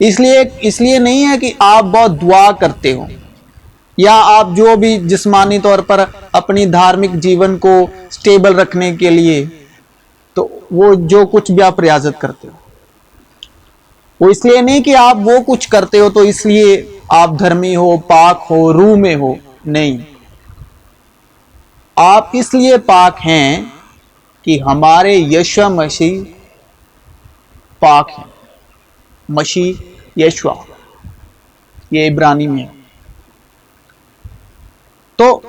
اس لیے نہیں ہے کہ آپ بہت دعا کرتے ہو یا آپ جو بھی جسمانی طور پر اپنی دھارمک جیون کو سٹیبل رکھنے کے لیے تو وہ جو کچھ بھی آپ ریاضت کرتے ہو وہ اس لیے نہیں کہ آپ وہ کچھ کرتے ہو تو اس لیے آپ دھرمی ہو، پاک ہو، روح میں ہو. نہیں، آپ اس لیے پاک ہیں کہ ہمارے یشوع مسیح پاک ہیں. مسیح یشوع یہ عبرانی میں ہے. تو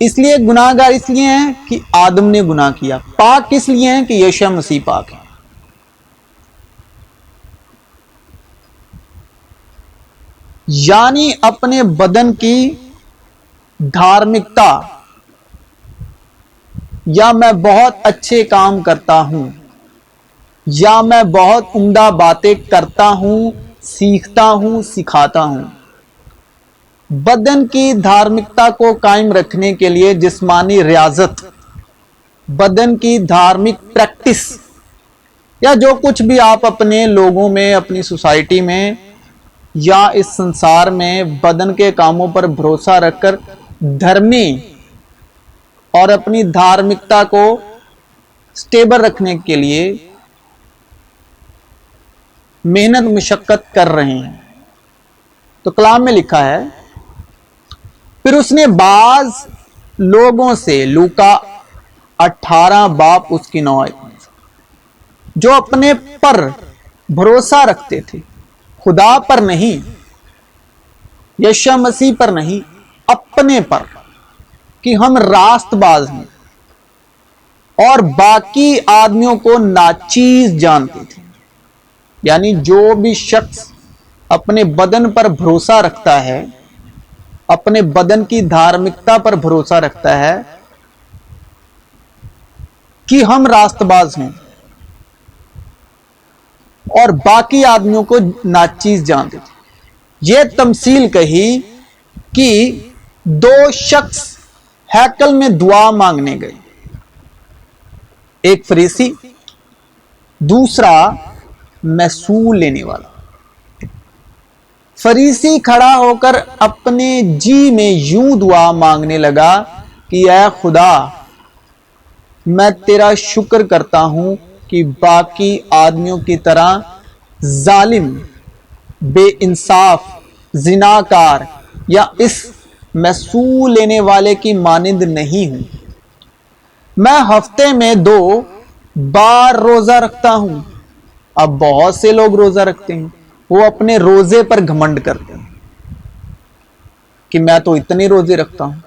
اس لیے گناہ گار اس لیے ہیں کہ آدم نے گناہ کیا. پاک کس لیے ہیں کہ یشوع مسیح پاک ہے. یعنی اپنے بدن کی دھارمکتا یا میں بہت اچھے کام کرتا ہوں یا میں بہت عمدہ باتیں کرتا ہوں، سیکھتا ہوں، سکھاتا ہوں. بدن کی دھارمکتا کو قائم رکھنے کے لیے جسمانی ریاضت، بدن کی دھارمک پریکٹس یا جو کچھ بھی آپ اپنے لوگوں میں، اپنی سوسائٹی میں یا اس سنسار میں بدن کے کاموں پر بھروسہ رکھ کر دھرمی اور اپنی دھارمکتا کو سٹیبل رکھنے کے لیے محنت مشقت کر رہے ہیں. تو کلام میں لکھا ہے، پھر اس نے بعض لوگوں سے، لوکا 18 باب اس کی 9 جو اپنے پر بھروسہ رکھتے تھے، خدا پر نہیں، یشوع مسیح پر نہیں، اپنے پر، کہ ہم راست باز ہیں اور باقی آدمیوں کو ناچیز جانتے تھے. یعنی جو بھی شخص اپنے بدن پر بھروسہ رکھتا ہے، اپنے بدن کی دھارمکتا پر بھروسہ رکھتا ہے کہ ہم راست باز ہیں اور باقی آدمیوں کو ناچیز جانتے تھے. یہ تمثیل کہی کہ 2 شخص ہیکل میں دعا مانگنے گئے، ایک فریسی، دوسرا محصول لینے والا. فریسی کھڑا ہو کر اپنے جی میں یوں دعا مانگنے لگا کہ اے خدا، میں تیرا شکر کرتا ہوں کہ باقی آدمیوں کی طرح ظالم، بے انصاف، زناکار یا اس محصول لینے والے کی مانند نہیں ہوں. میں ہفتے میں 2 بار روزہ رکھتا ہوں. اب بہت سے لوگ روزہ رکھتے ہیں، وہ اپنے روزے پر گھمنڈ کرتے ہیں کہ میں تو اتنے روزے رکھتا ہوں.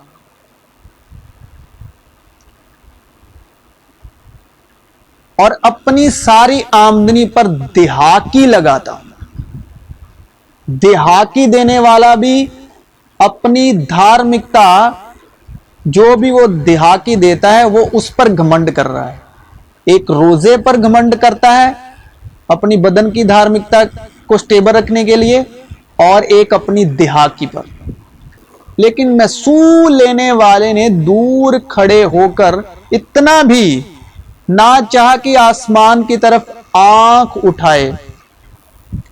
اور اپنی ساری آمدنی پر دہاقی لگاتا ہوں. دہاقی دینے والا بھی اپنی دھارمکتا جو بھی وہ دہاقی دیتا ہے وہ اس پر گھمنڈ کر رہا ہے. ایک روزے پر گھمنڈ کرتا ہے اپنی بدن کی دھارمکتا کو سٹیبل رکھنے کے لیے، اور ایک اپنی دہاقی پر. لیکن محصول لینے والے نے دور کھڑے ہو کر اتنا بھی نہ چاہا کہ آسمان کی طرف آنکھ اٹھائے،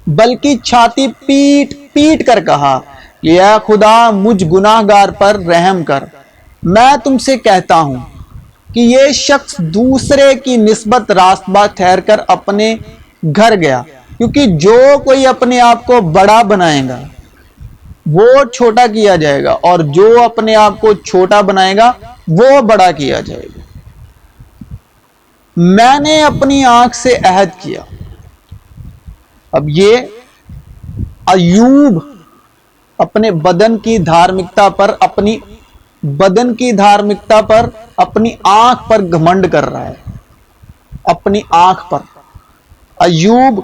بلکہ چھاتی پیٹ پیٹ کر کہا کہ اے خدا، مجھ گناہ گار پر رحم کر. میں تم سے کہتا ہوں کہ یہ شخص دوسرے کی نسبت راست باز ٹھہر کر اپنے گھر گیا، کیونکہ جو کوئی اپنے آپ کو بڑا بنائے گا وہ چھوٹا کیا جائے گا، اور جو اپنے آپ کو چھوٹا بنائے گا وہ بڑا کیا جائے گا. میں نے اپنی آنکھ سے عہد کیا. اب یہ ایوب اپنے بدن کی دھارمکتا پر، اپنی بدن کی دھارمکتا پر، اپنی آنکھ پر گھمنڈ کر رہا ہے، اپنی آنکھ پر. ایوب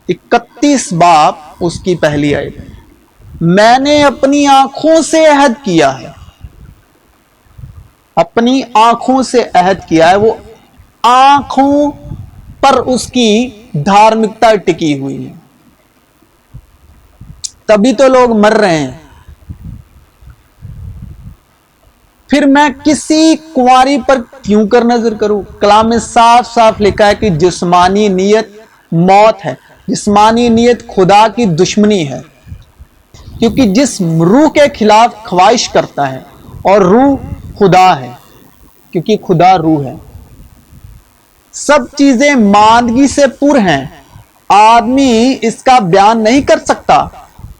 31 باب اس کی پہلی آیت، میں نے اپنی آنکھوں سے عہد کیا ہے. اپنی آنکھوں سے عہد کیا ہے. وہ آنکھوں پر اس کی دھارمکتا ٹکی ہوئی ہے، تبھی تو لوگ مر رہے ہیں. پھر میں کسی کنواری پر کیوں کر نظر کروں؟ کلام میں صاف صاف لکھا ہے کہ جسمانی نیت موت ہے. جسمانی نیت خدا کی دشمنی ہے، کیونکہ جسم روح کے خلاف خواہش کرتا ہے اور روح خدا ہے، کیونکہ خدا روح ہے۔ سب چیزیں ماندگی سے پر ہیں، آدمی اس کا بیان نہیں کر سکتا۔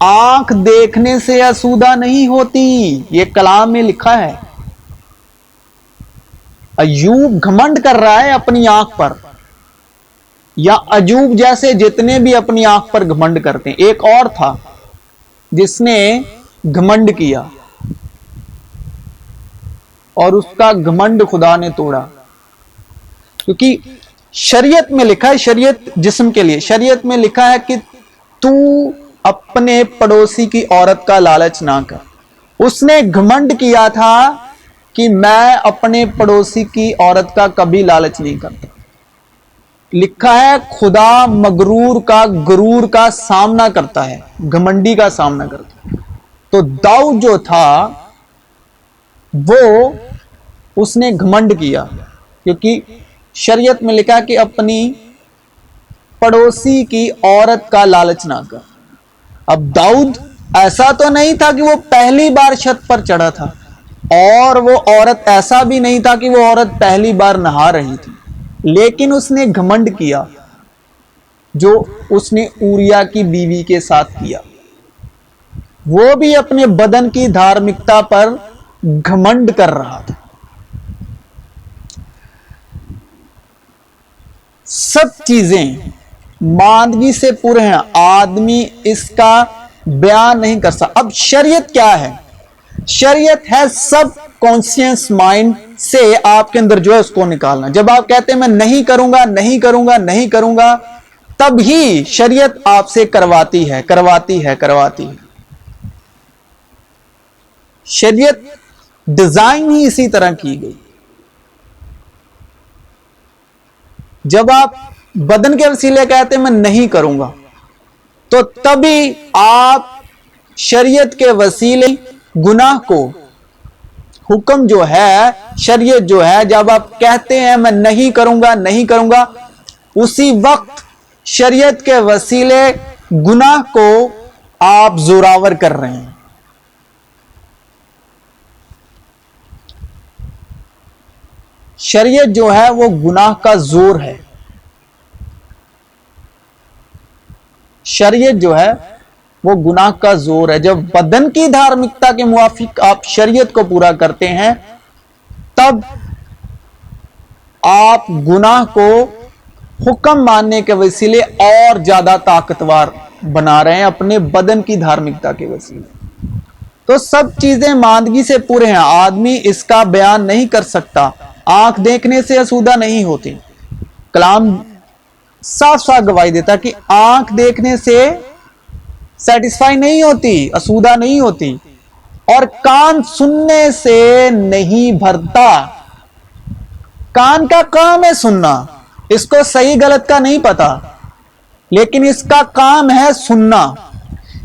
آنکھ دیکھنے سے آسودہ نہیں ہوتی، یہ کلام میں لکھا ہے۔ ایوب گھمنڈ کر رہا ہے اپنی آنکھ پر، یا ایوب جیسے جتنے بھی اپنی آنکھ پر گھمنڈ کرتے ہیں۔ ایک اور تھا جس نے گھمنڈ کیا اور اس کا گھمنڈ خدا نے توڑا، کیونکہ شریعت میں لکھا ہے، شریعت جسم کے لیے، شریعت میں لکھا ہے کہ تو اپنے پڑوسی کی عورت کا لالچ نہ کر۔ اس نے گھمنڈ کیا تھا کہ میں اپنے پڑوسی کی عورت کا کبھی لالچ نہیں کرتا۔ لکھا ہے خدا مغرور کا، غرور کا سامنا کرتا ہے، گھمنڈی کا سامنا کرتا ہے۔ تو داؤد جو تھا وہ اس نے گھمنڈ کیا، کیونکہ شریعت میں لکھا کہ اپنی پڑوسی کی عورت کا لالچ نہ کر۔ اب داؤد ایسا تو نہیں تھا کہ وہ پہلی بار چھت پر چڑھا تھا، اور وہ عورت ایسا بھی نہیں تھا کہ وہ عورت پہلی بار نہا رہی تھی، لیکن اس نے گھمنڈ کیا جو اس نے اوریا کی بیوی کے ساتھ کیا۔ وہ بھی اپنے بدن کی دھارمکتا پر گھمنڈ کر رہا تھا۔ سب چیزیں ماندگی سے پر ہیں، آدمی اس کا بیان نہیں کر سکتا۔ اب شریعت کیا ہے؟ شریعت ہے سب کانشینس مائنڈ سے آپ کے اندر جو ہے اس کو نکالنا۔ جب آپ کہتے ہیں میں نہیں کروں گا، نہیں کروں گا، نہیں کروں گا، تب ہی شریعت آپ سے کرواتی ہے۔ شریعت ڈیزائن ہی اسی طرح کی گئی۔ جب آپ بدن کے وسیلے کہتے ہیں میں نہیں کروں گا، تو تبھی آپ شریعت کے وسیلے گناہ کو، حکم جو ہے، شریعت جو ہے، جب آپ کہتے ہیں میں نہیں کروں گا، نہیں کروں گا، اسی وقت شریعت کے وسیلے گناہ کو آپ زوراور کر رہے ہیں۔ شریعت جو ہے وہ گناہ کا زور ہے۔ شریعت جو ہے وہ گناہ کا زور ہے۔ جب بدن کی دھارمکتا کے موافق آپ شریعت کو پورا کرتے ہیں، تب آپ گناہ کو حکم ماننے کے وسیلے اور زیادہ طاقتور بنا رہے ہیں اپنے بدن کی دھارمکتا کے وسیلے۔ تو سب چیزیں ماندگی سے پر ہیں، آدمی اس کا بیان نہیں کر سکتا۔ آنکھ دیکھنے سے آسودہ نہیں ہوتی۔ کلام صاف صاف گواہی دیتا کہ آنکھ دیکھنے سے سیٹسفائی نہیں ہوتی، آسودہ نہیں ہوتی، اور کان سننے سے نہیں بھرتا۔ کان کا کام ہے سننا، اس کو صحیح غلط کا نہیں پتا، لیکن اس کا کام ہے سننا۔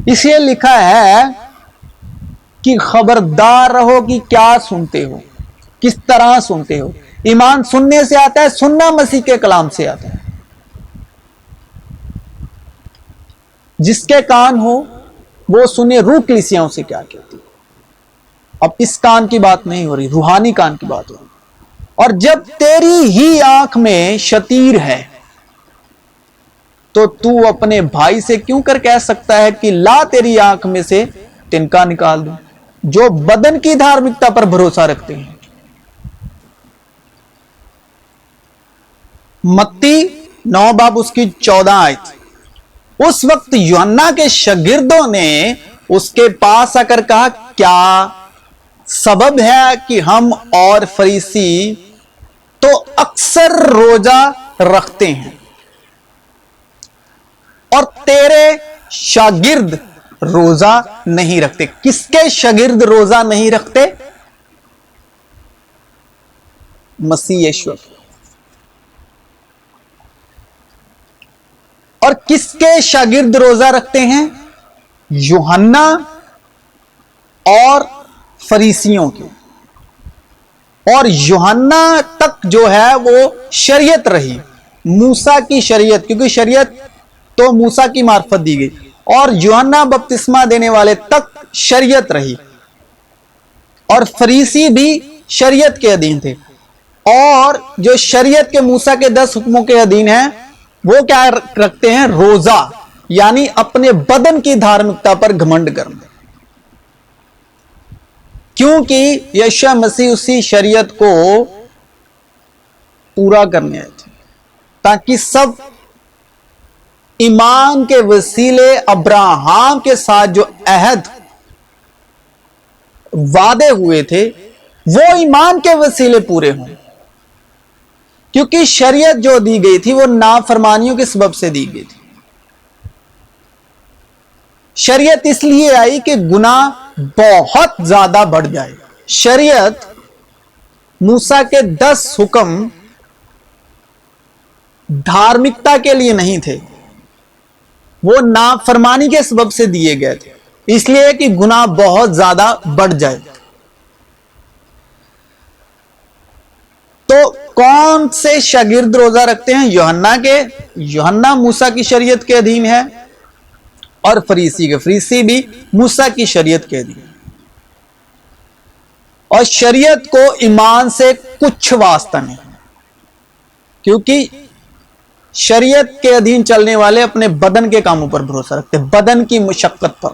اس لیے لکھا ہے کہ خبردار رہو کہ کیا سنتے ہو، کس طرح سنتے ہو۔ ایمان سننے سے آتا ہے، سننا مسیح کے کلام سے آتا ہے۔ جس کے کان ہو وہ سنے روح کلیسیاؤں سے کیا کہتی ہے۔ اب اس کان کی بات نہیں ہو رہی، روحانی کان کی بات ہو رہی۔ اور جب تیری ہی آنکھ میں شتیر ہے تو اپنے بھائی سے کیوں کر کہہ سکتا ہے کہ لا تیری آنکھ میں سے تنکا نکال دوں؟ جو بدن کی دھارمکتا پر بھروسہ رکھتے ہیں۔ متی 9 باب اس کی 14 آیت۔ اس وقت یوحنا کے شاگردوں نے اس کے پاس آ کر کہا کیا سبب ہے کہ ہم اور فریسی تو اکثر روزہ رکھتے ہیں اور تیرے شاگرد روزہ نہیں رکھتے؟ کس کے شاگرد روزہ نہیں رکھتے؟ مسیح یسوع۔ اور کس کے شاگرد روزہ رکھتے ہیں؟ یوحنا اور فریسیوں کے۔ اور یوحنا تک جو ہے وہ شریعت رہی، موسیٰ کی شریعت، کیونکہ شریعت تو موسیٰ کی معرفت دی گئی، اور یوحنا بپتسمہ دینے والے تک شریعت رہی، اور فریسی بھی شریعت کے ادھین تھے، اور جو شریعت کے موسیٰ کے 10 حکموں کے ادھین ہیں وہ کیا رکھتے ہیں؟ روزہ، یعنی اپنے بدن کی دھارمکتا پر گھمنڈ کرنا، کیونکہ یشوع مسیح اسی شریعت کو پورا کرنے آئے تھے، تاکہ سب ایمان کے وسیلے ابراہیم کے ساتھ جو عہد وعدے ہوئے تھے وہ ایمان کے وسیلے پورے ہوں، کیونکہ شریعت جو دی گئی تھی وہ نافرمانیوں کے سبب سے دی گئی تھی۔ شریعت اس لیے آئی کہ گناہ بہت زیادہ بڑھ جائے۔ شریعت موسیٰ کے 10 حکم دھارمکتا کے لیے نہیں تھے، وہ نافرمانی کے سبب سے دیے گئے تھے، اس لیے کہ گناہ بہت زیادہ بڑھ جائے۔ تو کون سے شاگرد روزہ رکھتے ہیں؟ یوحنا موسیٰ کی شریعت کے ادھین ہے، اور فریسی بھی موسیٰ کی شریعت کے ادھین، اور شریعت کو ایمان سے کچھ واسطہ نہیں، کیونکہ شریعت کے ادھین چلنے والے اپنے بدن کے کاموں پر بھروسہ رکھتے، بدن کی مشقت پر۔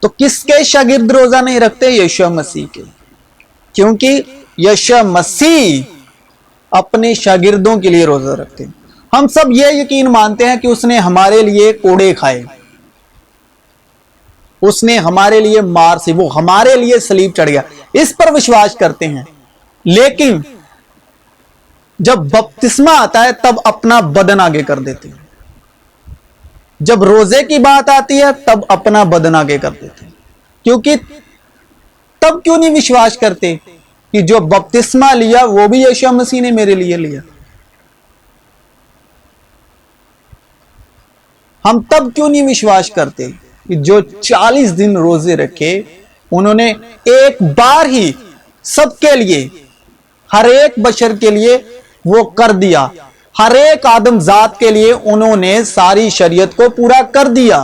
تو کس کے شاگرد روزہ نہیں رکھتے؟ یشوع مسیح کے، کیونکہ یشوع مسیح اپنے شاگردوں کے لیے روزہ رکھتے ہیں۔ ہم سب یہ یقین مانتے ہیں کہ اس نے ہمارے لیے کوڑے کھائے، اس نے ہمارے لیے مار سی، وہ ہمارے لیے صلیب چڑھ گیا، اس پر وشواس کرتے ہیں، لیکن جب بپتسمہ آتا ہے تب اپنا بدن آگے کر دیتے ہیں، جب روزے کی بات آتی ہے تب اپنا بدن آگے کر دیتے ہیں۔ کیونکہ تب کیوں نہیں وشواس کرتے کہ جو بپتسمہ لیا وہ بھی یشوع مسیح نے میرے لیے لیا؟ ہم تب کیوں نہیں وشواس کرتے کہ جو 40 دن روزے رکھے انہوں نے ایک بار ہی سب کے لیے، ہر ایک بشر کے لیے وہ کر دیا، ہر ایک آدم ذات کے لیے انہوں نے ساری شریعت کو پورا کر دیا،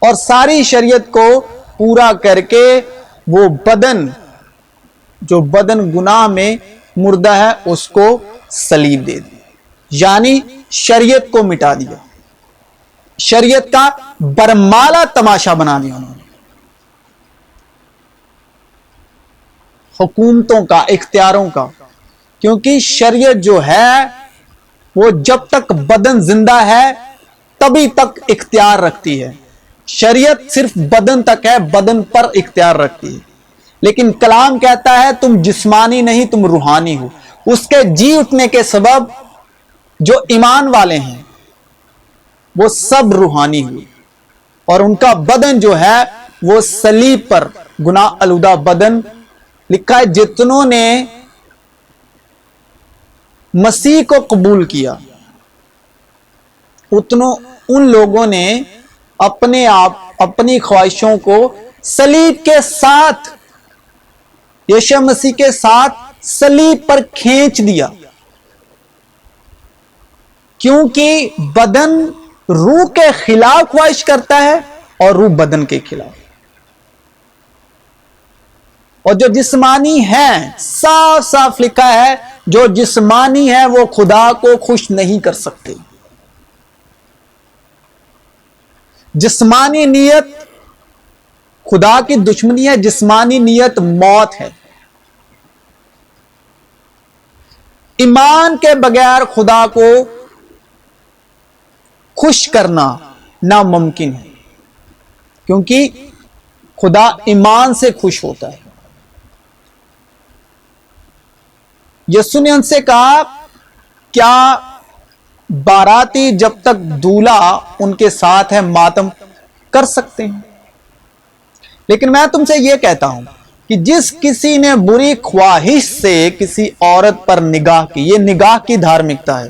اور ساری شریعت کو پورا کر کے وہ بدن جو بدن گناہ میں مردہ ہے اس کو صلیب دے دی، یعنی شریعت کو مٹا دیا، شریعت کا برمالا تماشا بنا دیا انہوں نے، حکومتوں کا، اختیاروں کا، کیونکہ شریعت جو ہے وہ جب تک بدن زندہ ہے تبھی تک اختیار رکھتی ہے۔ شریعت صرف بدن تک ہے، بدن پر اختیار رکھتی ہے، لیکن کلام کہتا ہے تم جسمانی نہیں تم روحانی ہو۔ اس کے جی اٹھنے کے سبب جو ایمان والے ہیں وہ سب روحانی ہوئے، اور ان کا بدن جو ہے وہ صلیب پر گناہ آلودہ بدن، لکھا ہے جتنوں نے مسیح کو قبول کیا اتنوں ان لوگوں نے اپنے آپ اپنی خواہشوں کو صلیب کے ساتھ، یشوع مسیح کے ساتھ صلیب پر کھینچ دیا، کیونکہ بدن روح کے خلاف خواہش کرتا ہے اور روح بدن کے خلاف، اور جو جسمانی ہے، صاف صاف لکھا ہے جو جسمانی ہے وہ خدا کو خوش نہیں کر سکتے۔ جسمانی نیت خدا کی دشمنی ہے، جسمانی نیت موت ہے۔ ایمان کے بغیر خدا کو خوش کرنا ناممکن ہے، کیونکہ خدا ایمان سے خوش ہوتا ہے۔ یسوع نے ان سے کہا کیا باراتی جب تک دولہا ان کے ساتھ ہے ماتم کر سکتے ہیں؟ لیکن میں تم سے یہ کہتا ہوں کہ جس کسی نے بری خواہش سے کسی عورت پر نگاہ کی، یہ نگاہ کی دھارمکتا ہے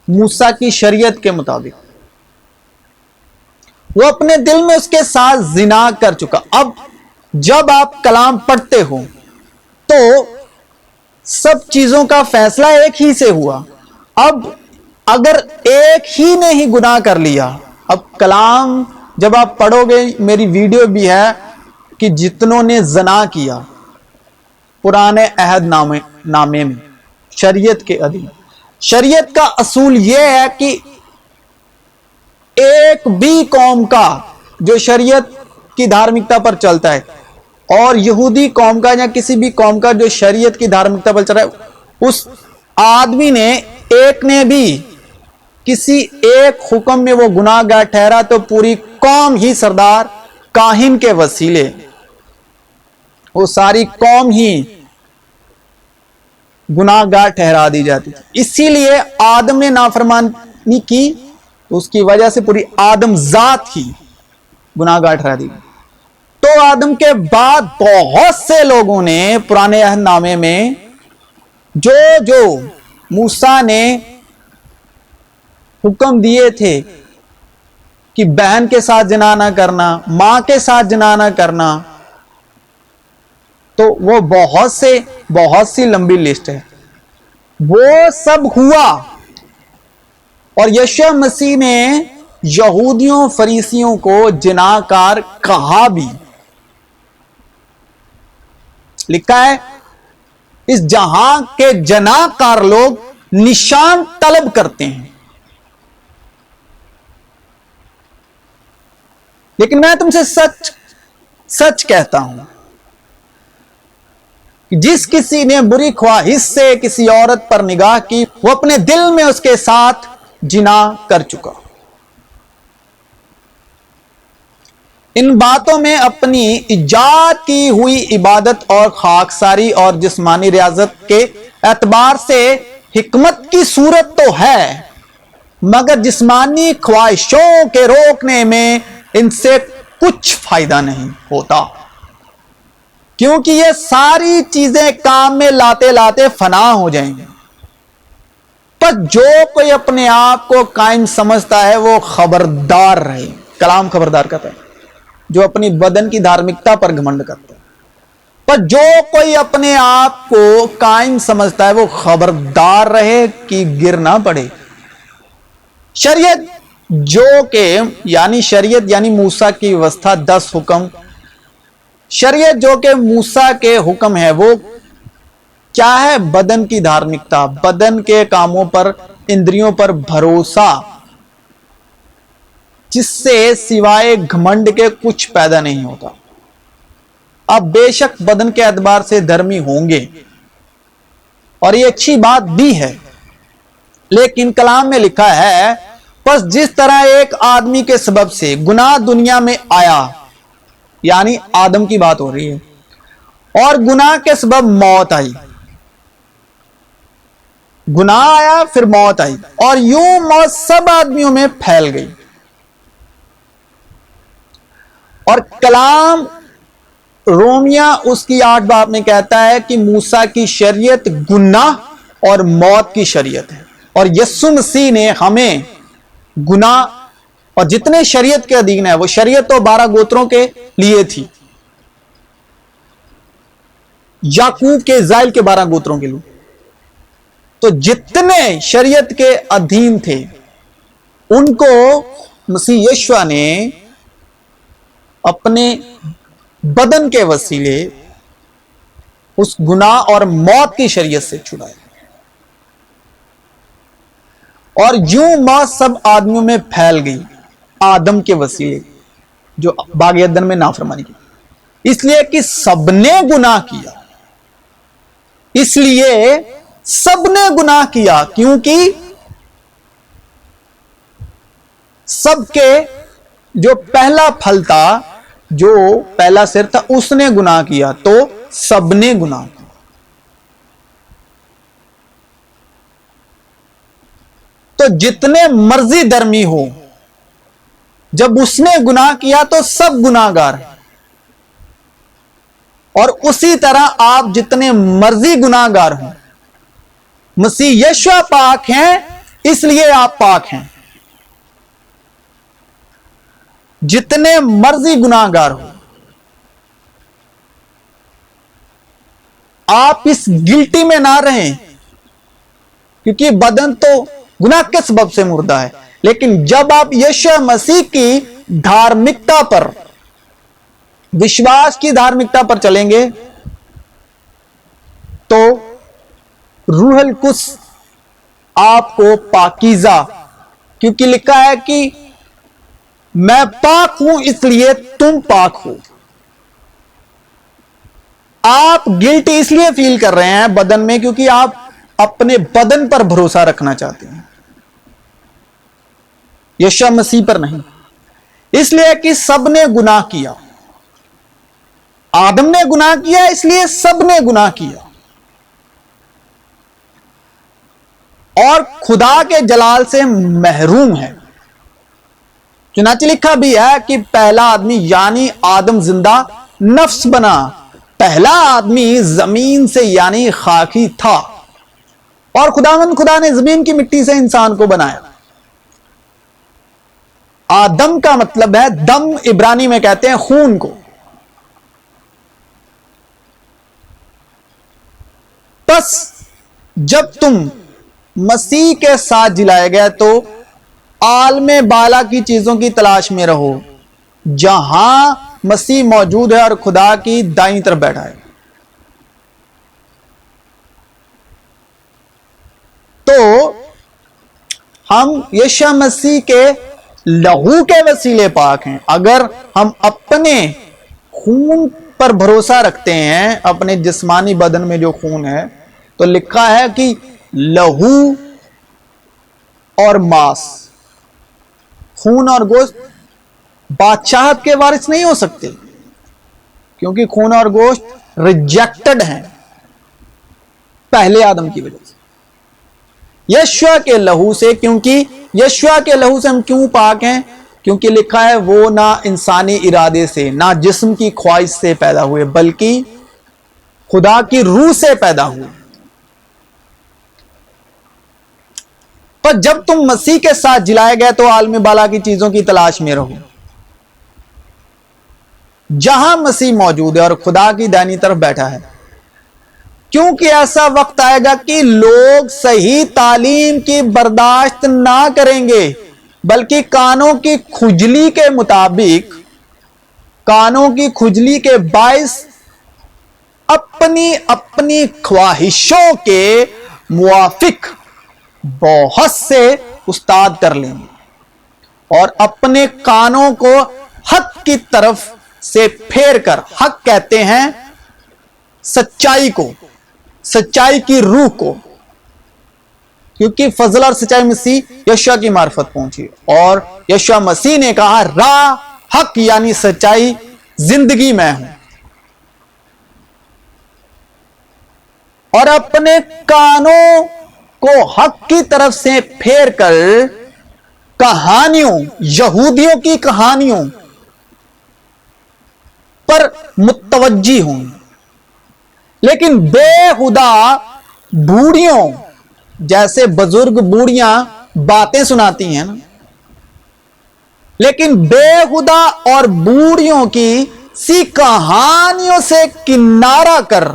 موسیٰ کی شریعت کے مطابق، وہ اپنے دل میں اس کے ساتھ زنا کر چکا۔ اب جب آپ کلام پڑھتے ہو تو سب چیزوں کا فیصلہ ایک ہی سے ہوا. اب اگر ایک ہی نے ہی گناہ کر لیا، اب کلام جب آپ پڑھو گے، میری ویڈیو بھی ہے کہ جتنوں نے زنا کیا پرانے عہد نامے میں شریعت کے ادھین، شریعت کا اصول یہ ہے کہ ایک بھی قوم کا جو شریعت کی دھارمکتا پر چلتا ہے، اور یہودی قوم کا یا کسی بھی قوم کا جو شریعت کی دھارمکتا پر چل رہا ہے، اس آدمی نے ایک نے بھی کسی ایک حکم میں وہ گناہ گار ٹھہرا تو پوری قوم ہی سردار کاہن کے وسیلے وہ ساری قوم ہی گناہ گار ٹھہرا دی جاتی تھی. اسی لیے آدم نے نافرمانی کی تو اس کی وجہ سے پوری آدم ذات ہی گناہ گار ٹھہرا دی. تو آدم کے بعد بہت سے لوگوں نے پرانے عہد نامے میں جو موسیٰ نے حکم دیے تھے کہ بہن کے ساتھ زنا نہ کرنا، ماں کے ساتھ زنا نہ کرنا، تو وہ بہت سی لمبی لسٹ ہے، وہ سب ہوا. اور یشوع مسیح نے یہودیوں فریسیوں کو زناکار کہا بھی. لکھا ہے اس جہاں کے زناکار لوگ نشان طلب کرتے ہیں. لیکن میں تم سے سچ کہتا ہوں، جس کسی نے بری خواہش سے کسی عورت پر نگاہ کی وہ اپنے دل میں اس کے ساتھ زنا کر چکا. ان باتوں میں اپنی ایجاد کی ہوئی عبادت اور خاکساری اور جسمانی ریاضت کے اعتبار سے حکمت کی صورت تو ہے، مگر جسمانی خواہشوں کے روکنے میں ان سے کچھ فائدہ نہیں ہوتا، کیونکہ یہ ساری چیزیں کام میں لاتے لاتے فنا ہو جائیں گی. پر جو کوئی اپنے آپ کو قائم سمجھتا ہے وہ خبردار رہے. کلام خبردار کرتا ہے جو اپنی بدن کی دھارمکتا پر گھمنڈ کرتا ہے. پر جو کوئی اپنے آپ کو قائم سمجھتا ہے وہ خبردار رہے کہ گر نہ پڑے. شریعت یعنی موسیٰ کی وسطی 10 حکم، شریعت جو کہ موسیٰ کے حکم ہے، وہ کیا ہے؟ بدن کی دھارمکتا، بدن کے کاموں پر، اندریوں پر بھروسہ، جس سے سوائے گھمنڈ کے کچھ پیدا نہیں ہوتا. اب بے شک بدن کے اعتبار سے دھرمی ہوں گے اور یہ اچھی بات بھی ہے، لیکن کلام میں لکھا ہے پس جس طرح ایک آدمی کے سبب سے گناہ دنیا میں آیا، یعنی آدم کی بات ہو رہی ہے، اور گناہ کے سبب موت آئی. گناہ آیا پھر موت آئی، اور یوں موت سب آدمیوں میں پھیل گئی. اور کلام رومیہ اس کی 8 باب میں کہتا ہے کہ موسیٰ کی شریعت گناہ اور موت کی شریعت ہے، اور یسوع مسیح نے ہمیں گناہ اور جتنے شریعت کے ادھین ہیں، وہ شریعت تو 12 گوتروں کے لیے تھی، یعقوب کے اسرائیل کے 12 گوتروں کے لیے، تو جتنے شریعت کے ادھین تھے ان کو مسیح یشوع نے اپنے بدن کے وسیلے اس گناہ اور موت کی شریعت سے چھڑایا، اور یوں موت سب آدمیوں میں پھیل گئی آدم کے وسیلے جو باغ عدن میں نافرمانی کی. اس لیے کہ سب نے گناہ کیا، اس لیے سب نے گناہ کیا، کیونکہ سب کے جو پہلا پھل تھا، جو پہلا سر تھا، اس نے گناہ کیا، تو سب نے گناہ کیا. تو جتنے مرضی دھرمی ہو، جب اس نے گناہ کیا تو سب گناہ گار ہیں. اور اسی طرح آپ جتنے مرضی گناہ گار ہوں، مسیح یشوع پاک ہیں اس لیے آپ پاک ہیں. جتنے مرضی گناہ گار ہو، آپ اس گلٹی میں نہ رہیں، کیونکہ بدن تو گناہ کے سبب سے مردہ ہے، لیکن جب آپ یسوع مسیح کی دھارمکتا پر، وشواس کی دھارمکتا پر چلیں گے تو روح القدس آپ کو پاکیزہ، کیونکہ لکھا ہے کہ میں پاک ہوں اس لیے تم پاک ہو۔ آپ گلٹ اس لیے فیل کر رہے ہیں بدن میں کیونکہ آپ اپنے بدن پر بھروسہ رکھنا چاہتے ہیں، یسوع مسیح پر نہیں، اس لیے کہ سب نے گناہ کیا، آدم نے گناہ کیا، اس لیے سب نے گناہ کیا، اور خدا کے جلال سے محروم ہے۔ چنانچہ لکھا بھی ہے کہ پہلا آدمی یعنی آدم زندہ نفس بنا، پہلا آدمی زمین سے یعنی خاکی تھا، اور خدا نے زمین کی مٹی سے انسان کو بنایا۔ آدم کا مطلب ہے دم، عبرانی میں کہتے ہیں خون کو۔ بس جب تم مسیح کے ساتھ جلائے گئے تو عالم بالا کی چیزوں کی تلاش میں رہو، جہاں مسیح موجود ہے اور خدا کی دائیں طرف بیٹھا ہے۔ تو ہم یسوع مسیح کے لہو کے وسیلے پاک ہیں۔ اگر ہم اپنے خون پر بھروسہ رکھتے ہیں، اپنے جسمانی بدن میں جو خون ہے، تو لکھا ہے کہ لہو اور ماس، خون اور گوشت بادشاہت کے وارث نہیں ہو سکتے، کیونکہ خون اور گوشت ریجیکٹڈ ہیں پہلے آدم کی وجہ سے۔ یشوع کے لہو سے، کیونکہ یشوع کے لہو سے ہم کیوں پاک ہیں؟ کیونکہ لکھا ہے وہ نہ انسانی ارادے سے، نہ جسم کی خواہش سے پیدا ہوئے، بلکہ خدا کی روح سے پیدا ہوئے۔ پر جب تم مسیح کے ساتھ جلائے گئے تو عالم بالا کی چیزوں کی تلاش میں رہو، جہاں مسیح موجود ہے اور خدا کی دائیں طرف بیٹھا ہے، کیونکہ ایسا وقت آئے گا کہ لوگ صحیح تعلیم کی برداشت نہ کریں گے، بلکہ کانوں کی کھجلی کے مطابق، کانوں کی کھجلی کے باعث اپنی اپنی خواہشوں کے موافق بہت سے استاد کر لیں گے، اور اپنے کانوں کو حق کی طرف سے پھیر کر، حق کہتے ہیں سچائی کو، سچائی کی روح کو، کیونکہ فضل اور سچائی مسیح یشوع کی معرفت پہنچی، اور یشوع مسیح نے کہا راہ، حق یعنی سچائی، زندگی میں ہوں، اور اپنے کانوں کو حق کی طرف سے پھیر کر کہانیوں، یہودیوں کی کہانیوں پر متوجہ ہوں۔ لیکن بے خدا بوڑھیوں، جیسے بزرگ بوڑھیاں باتیں سناتی ہیں نا، لیکن بے خدا اور بوڑھیوں کی سی کہانیوں سے کنارہ کر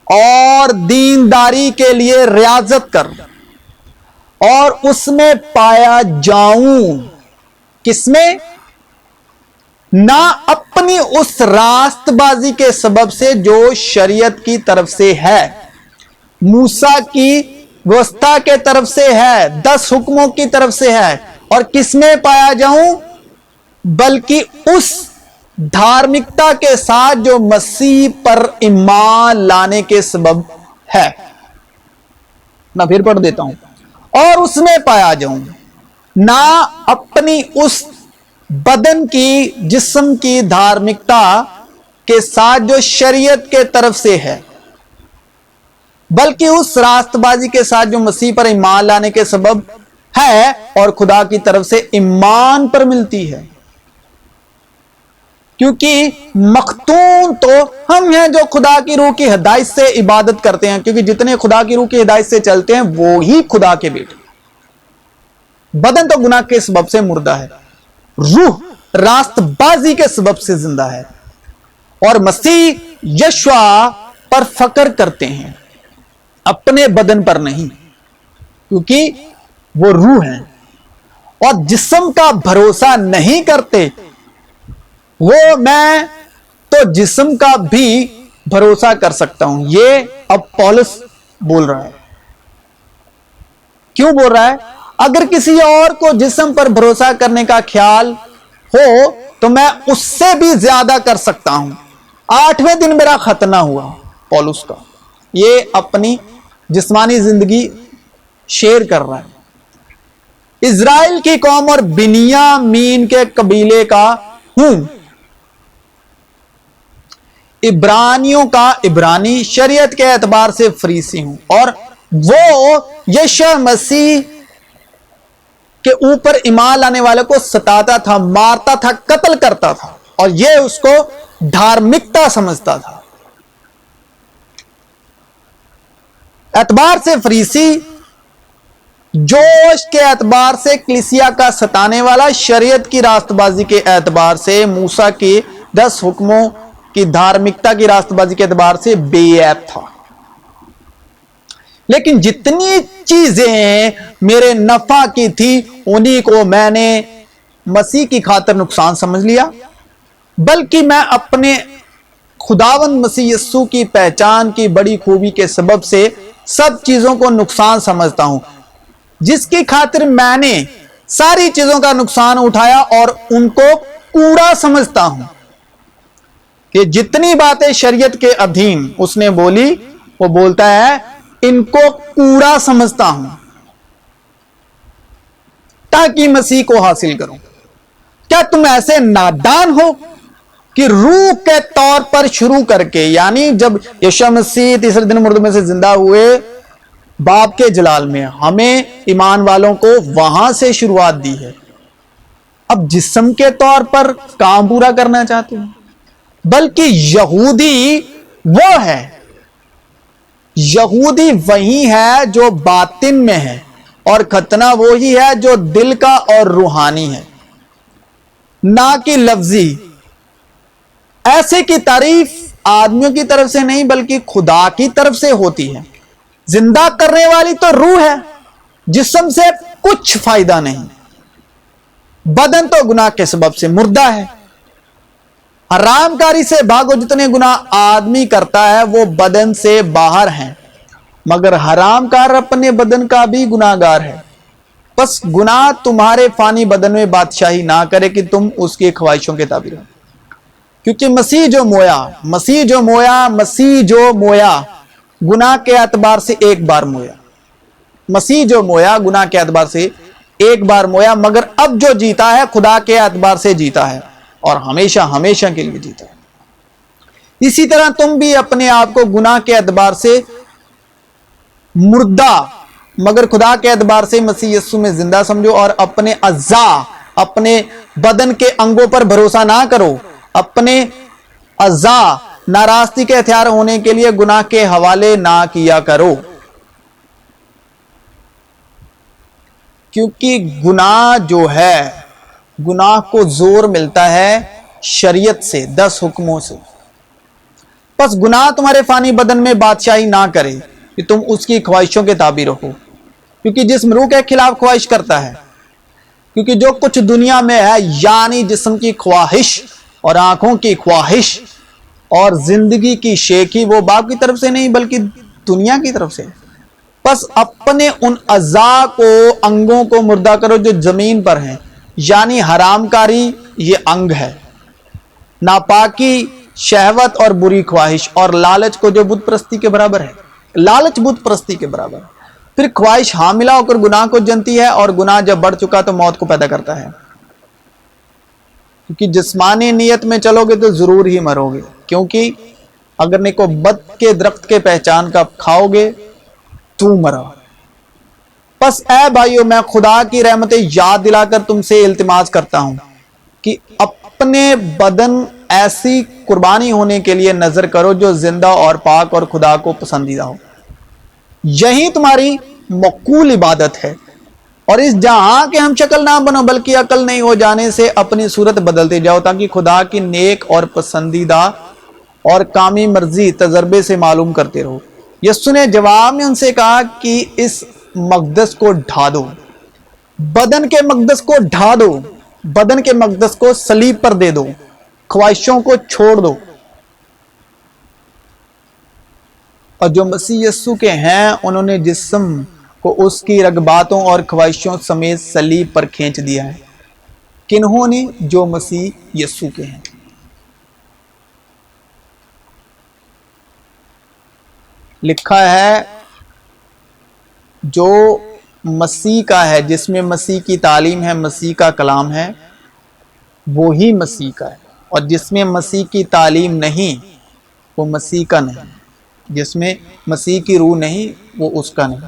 اور دینداری کے لیے ریاضت کر، اور اس میں پایا جاؤں، کس میں؟ نہ اپنی اس راست بازی کے سبب سے جو شریعت کی طرف سے ہے، موسیٰ کی وسطی کے طرف سے ہے، 10 حکموں کی طرف سے ہے، اور کس میں پایا جاؤں؟ بلکہ اس دھارمکتا کے ساتھ جو مسیح پر ایمان لانے کے سبب ہے۔ میں پھر پڑھ دیتا ہوں، اور اس میں پایا جاؤں، نہ اپنی اس بدن کی، جسم کی دھارمکتا کے ساتھ جو شریعت کے طرف سے ہے، بلکہ اس راست بازی کے ساتھ جو مسیح پر ایمان لانے کے سبب ہے اور خدا کی طرف سے ایمان پر ملتی ہے۔ کیونکہ مختون تو ہم ہیں جو خدا کی روح کی ہدایت سے عبادت کرتے ہیں، کیونکہ جتنے خدا کی روح کی ہدایت سے چلتے ہیں وہی خدا کے بیٹے۔ بدن تو گناہ کے سبب سے مردہ ہے، روح راست بازی کے سبب سے زندہ ہے، اور مسیح یشوع پر فخر کرتے ہیں، اپنے بدن پر نہیں، کیونکہ وہ روح ہے، اور جسم کا بھروسہ نہیں کرتے وہ میں تو جسم کا بھی بھروسہ کر سکتا ہوں۔ یہ اب پولس بول رہا ہے۔ کیوں بول رہا ہے؟ اگر کسی اور کو جسم پر بھروسہ کرنے کا خیال ہو تو میں اس سے بھی زیادہ کر سکتا ہوں۔ 8ویں دن میرا ختنہ ہوا، پولس کا، یہ اپنی جسمانی زندگی شیئر کر رہا ہے۔ اسرائیل کی قوم اور بنیامین کے قبیلے کا ہوں، عبرانیوں کا عبرانی، شریعت کے اعتبار سے فریسی ہوں، اور وہ یشوع مسیح کے اوپر ایمان لانے والے کو ستاتا تھا، مارتا تھا، قتل کرتا تھا، اور یہ اس کو دھارمکتا سمجھتا تھا۔ اعتبار سے فریسی، جوش کے اعتبار سے کلیسیا کا ستانے والا، شریعت کی راست بازی کے اعتبار سے، موسیٰ کے 10 حکموں کی دھارمکتا کی راست بازی کے اعتبار سے بے عیب تھا۔ لیکن جتنی چیزیں میرے نفع کی تھی انہی کو میں نے مسیح کی خاطر نقصان سمجھ لیا، بلکہ میں اپنے خداوند مسیح یسوع کی پہچان کی بڑی خوبی کے سبب سے سب چیزوں کو نقصان سمجھتا ہوں، جس کی خاطر میں نے ساری چیزوں کا نقصان اٹھایا اور ان کو کوڑا سمجھتا ہوں، کہ جتنی باتیں شریعت کے ادھین اس نے بولی، وہ بولتا ہے ان کو کوڑا سمجھتا ہوں تاکہ مسیح کو حاصل کروں۔ کیا تم ایسے نادان ہو کہ روح کے طور پر شروع کر کے، یعنی جب یشوع مسیح تیسرے دن مردوں میں سے زندہ ہوئے باپ کے جلال میں، ہمیں ایمان والوں کو وہاں سے شروعات دی ہے، اب جسم کے طور پر کام پورا کرنا چاہتے ہیں؟ بلکہ یہودی وہ ہے، یہودی وہی ہے جو باطن میں ہے، اور ختنہ وہی ہے جو دل کا اور روحانی ہے، نہ کہ لفظی۔ ایسے کی تعریف آدمیوں کی طرف سے نہیں بلکہ خدا کی طرف سے ہوتی ہے۔ زندہ کرنے والی تو روح ہے، جسم سے کچھ فائدہ نہیں۔ بدن تو گناہ کے سبب سے مردہ ہے۔ حرام کاری سے بھاگو، جتنے گناہ آدمی کرتا ہے وہ بدن سے باہر ہیں، مگر حرام کار اپنے بدن کا بھی گناہ گار ہے۔ بس گناہ تمہارے فانی بدن میں بادشاہی نہ کرے کہ تم اس کی خواہشوں کے تابع رہو، کیونکہ مسیح جو مویا گناہ کے اعتبار سے ایک بار مویا، مسیح جو مویا گناہ کے اعتبار سے ایک بار مویا، مگر اب جو جیتا ہے خدا کے اعتبار سے جیتا ہے اور ہمیشہ ہمیشہ کے لیے جیتا ہے۔ اسی طرح تم بھی اپنے آپ کو گناہ کے اعتبار سے مردہ مگر خدا کے اعتبار سے مسیح یسوع میں زندہ سمجھو، اور اپنے اعضاء، اپنے بدن کے انگوں پر بھروسہ نہ کرو، اپنے اعضاء ناراستی کے ہتھیار ہونے کے لیے گناہ کے حوالے نہ کیا کرو، کیونکہ گناہ جو ہے، گناہ کو زور ملتا ہے شریعت سے، 10 حکموں سے۔ پس گناہ تمہارے فانی بدن میں بادشاہی نہ کرے کہ تم اس کی خواہشوں کے تابع رہو، کیونکہ جسم روح کے خلاف خواہش کرتا ہے، کیونکہ جو کچھ دنیا میں ہے، یعنی جسم کی خواہش اور آنکھوں کی خواہش اور زندگی کی شیخی، وہ باپ کی طرف سے نہیں بلکہ دنیا کی طرف سے۔ پس اپنے ان اعضاء کو، انگوں کو مردہ کرو جو زمین پر ہیں، یعنی حرام کاری یہ انگ ہے، ناپاکی، شہوت اور بری خواہش، اور لالچ کو جو بت پرستی کے برابر ہے۔ لالچ بت پرستی کے برابر ہے۔ پھر خواہش حاملہ ہو کر گناہ کو جنتی ہے، اور گناہ جب بڑھ چکا تو موت کو پیدا کرتا ہے، کیونکہ جسمانی نیت میں چلو گے تو ضرور ہی مرو گے، کیونکہ اگر نیکو بد کے درخت کے پہچان کا کھاؤ گے تو مرا۔ پس اے بھائیو، میں خدا کی رحمتیں یاد دلا کر تم سے التماس کرتا ہوں کہ اپنے بدن ایسی قربانی ہونے کے لیے نظر کرو جو زندہ اور پاک اور خدا کو پسندیدہ ہو، یہی تمہاری مقبول عبادت ہے۔ اور اس جہاں کے ہم شکل نہ بنو بلکہ عقل نہیں ہو جانے سے اپنی صورت بدلتے جاؤ، تاکہ خدا کی نیک اور پسندیدہ اور کامی مرضی تجربے سے معلوم کرتے رہو۔ یسو نے جواب میں ان سے کہا کہ اس مقدس کو ڈھا دو، بدن کے مقدس کو ڈھا دو، بدن کے مقدس کو صلیب پر دے دو، خواہشوں کو چھوڑ دو، اور جو مسیح یسوع کے ہیں انہوں نے جسم کو اس کی رغباتوں اور خواہشوں سمیت صلیب پر کھینچ دیا ہے۔ کنہوں نے؟ جو مسیح یسوع کے ہیں۔ لکھا ہے جو مسیح کا ہے، جس میں مسیح کی تعلیم ہے، مسیح کا کلام ہے، وہی مسیح کا ہے، اور جس میں مسیح کی تعلیم نہیں وہ مسیح کا نہیں، جس میں مسیح کی روح نہیں وہ اس کا نہیں۔